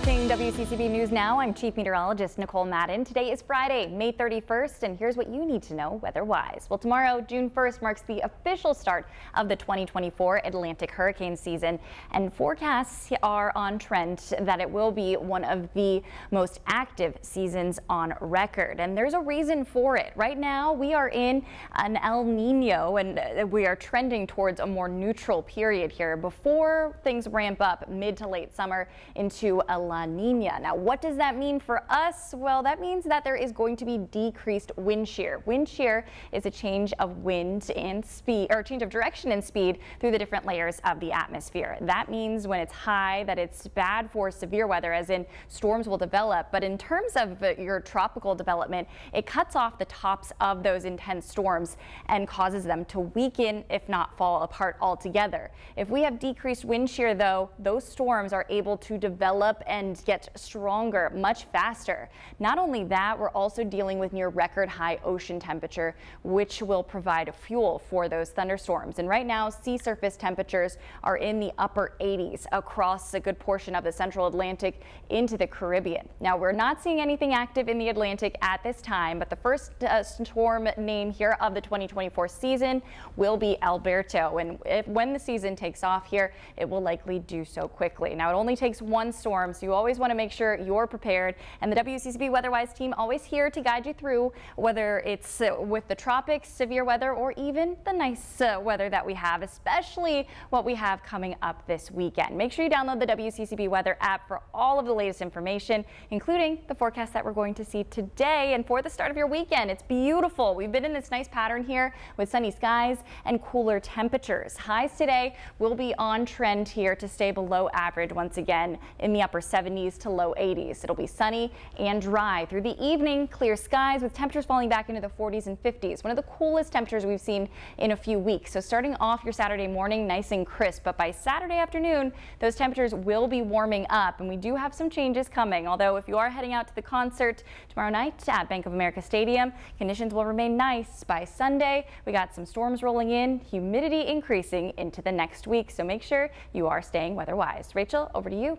watching WCCB News Now. I'm Chief Meteorologist Nicole Madden. Today is Friday, May 31st, and here's what you need to know weather-wise. Well, tomorrow, June 1st, marks the official start of the 2024 Atlantic hurricane season, and forecasts are on trend that it will be one of the most active seasons on record. And there's a reason for it. Right now, we are in an El Nino, and we are trending towards a more neutral period here before things ramp up mid to late summer into a La Nina. Now, what does that mean for us? Well, that means that there is going to be decreased wind shear. Wind shear is a change of wind and speed, or change of direction and speed through the different layers of the atmosphere. That means when it's high that it's bad for severe weather, as in storms will develop. But in terms of your tropical development, it cuts off the tops of those intense storms and causes them to weaken, if not fall apart altogether. If we have decreased wind shear, though, those storms are able to develop and get stronger much faster. Not only that, we're also dealing with near record high ocean temperature, which will provide fuel for those thunderstorms. And right now, sea surface temperatures are in the upper 80s across a good portion of the central Atlantic into the Caribbean. Now, we're not seeing anything active in the Atlantic at this time, but the first storm name here of the 2024 season will be Alberto. And when the season takes off here, it will likely do so quickly. Now, it only takes one storm, so you always want to make sure you're prepared. And the WCCB WeatherWise team always here to guide you through, whether it's with the tropics, severe weather, or even the nice weather that we have, especially what we have coming up this weekend. Make sure you download the WCCB Weather app for all of the latest information, including the forecast that we're going to see today. And for the start of your weekend, it's beautiful. We've been in this nice pattern here with sunny skies and cooler temperatures. Highs today will be on trend here to stay below average once again in the upper 70s to low 80s. It'll be sunny and dry through the evening. Clear skies with temperatures falling back into the 40s and 50s. One of the coolest temperatures we've seen in a few weeks. So starting off your Saturday morning nice and crisp, but by Saturday afternoon, those temperatures will be warming up, and we do have some changes coming. Although if you are heading out to the concert tomorrow night at Bank of America Stadium, conditions will remain nice. By Sunday, we got some storms rolling in, humidity increasing into the next week. So make sure you are staying weather-wise. Rachel, over to you.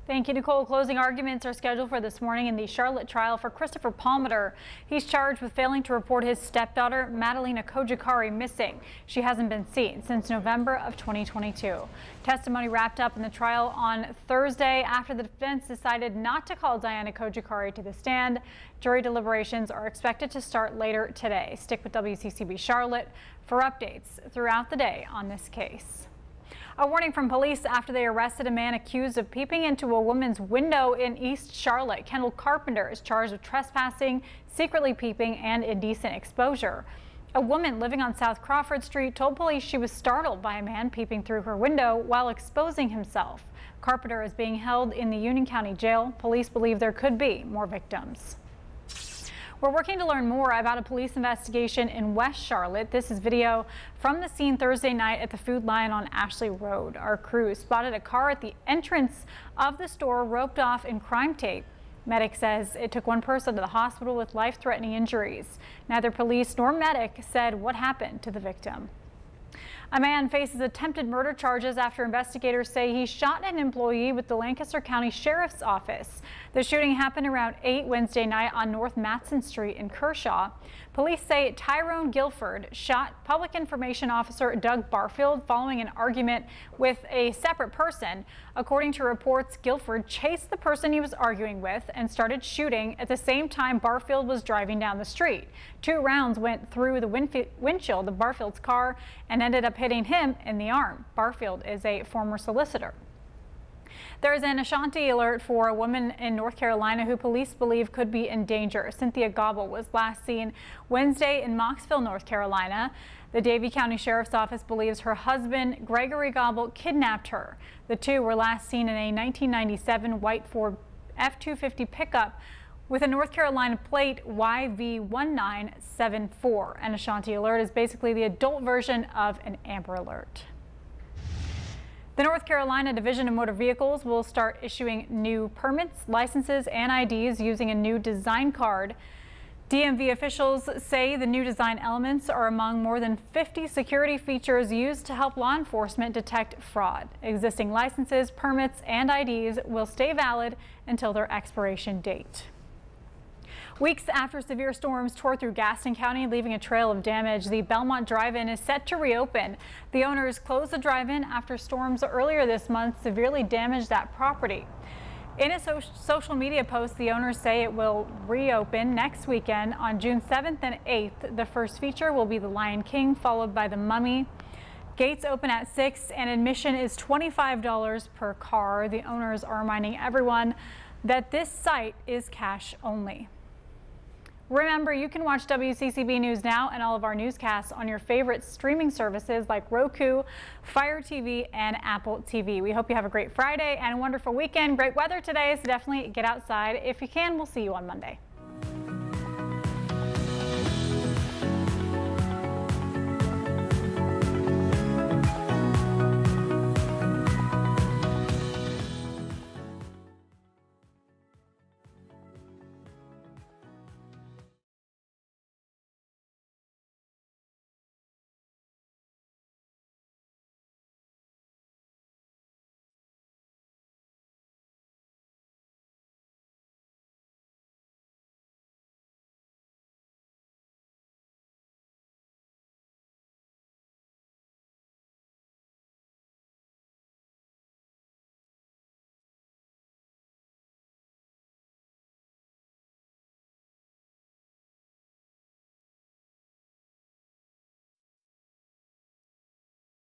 Thank you, Nicole. Closing arguments are scheduled for this morning in the Charlotte trial for Christopher Palmer. He's charged with failing to report his stepdaughter, Madalena Kojikari, missing. She hasn't been seen since November of 2022. Testimony wrapped up in the trial on Thursday after the defense decided not to call Diana Kojikari to the stand. Jury deliberations are expected to start later today. Stick with WCCB Charlotte for updates throughout the day on this case. A warning from police after they arrested a man accused of peeping into a woman's window in East Charlotte. Kendall Carpenter is charged with trespassing, secretly peeping, and indecent exposure. A woman living on South Crawford Street told police she was startled by a man peeping through her window while exposing himself. Carpenter is being held in the Union County Jail. Police believe there could be more victims. We're working to learn more about a police investigation in West Charlotte. This is video from the scene Thursday night at the Food Lion on Ashley Road. Our crew spotted a car at the entrance of the store roped off in crime tape. Medic says it took one person to the hospital with life-threatening injuries. Neither police nor medic said what happened to the victim. A man faces attempted murder charges after investigators say he shot an employee with the Lancaster County Sheriff's Office. The shooting happened around 8 Wednesday night on North Matson Street in Kershaw. Police say Tyrone Guilford shot Public Information Officer Doug Barfield following an argument with a separate person. According to reports, Guilford chased the person he was arguing with and started shooting at the same time Barfield was driving down the street. 2 rounds went through the windshield of Barfield's car and ended up hitting him in the arm. Barfield is a former solicitor. There is an Ashanti alert for a woman in North Carolina who police believe could be in danger. Cynthia Gobble was last seen Wednesday in Moxville, North Carolina. The Davie County Sheriff's Office believes her husband, Gregory Gobble, kidnapped her. The two were last seen in a 1997 white Ford F-250 pickup with a North Carolina plate YV1974. An Ashanti alert is basically the adult version of an Amber Alert. The North Carolina Division of Motor Vehicles will start issuing new permits, licenses, and IDs using a new design card. DMV officials say the new design elements are among more than 50 security features used to help law enforcement detect fraud. Existing licenses, permits, and IDs will stay valid until their expiration date. Weeks after severe storms tore through Gaston County, leaving a trail of damage, the Belmont Drive-In is set to reopen. The owners closed the drive-in after storms earlier this month severely damaged that property. In a social media post, the owners say it will reopen next weekend on June 7th and 8th. The first feature will be The Lion King, followed by The Mummy. Gates open at 6 and admission is $25 per car. The owners are reminding everyone that this site is cash only. Remember, you can watch WCCB News Now and all of our newscasts on your favorite streaming services like Roku, Fire TV, and Apple TV. We hope you have a great Friday and a wonderful weekend. Great weather today, so definitely get outside if you can. We'll see you on Monday.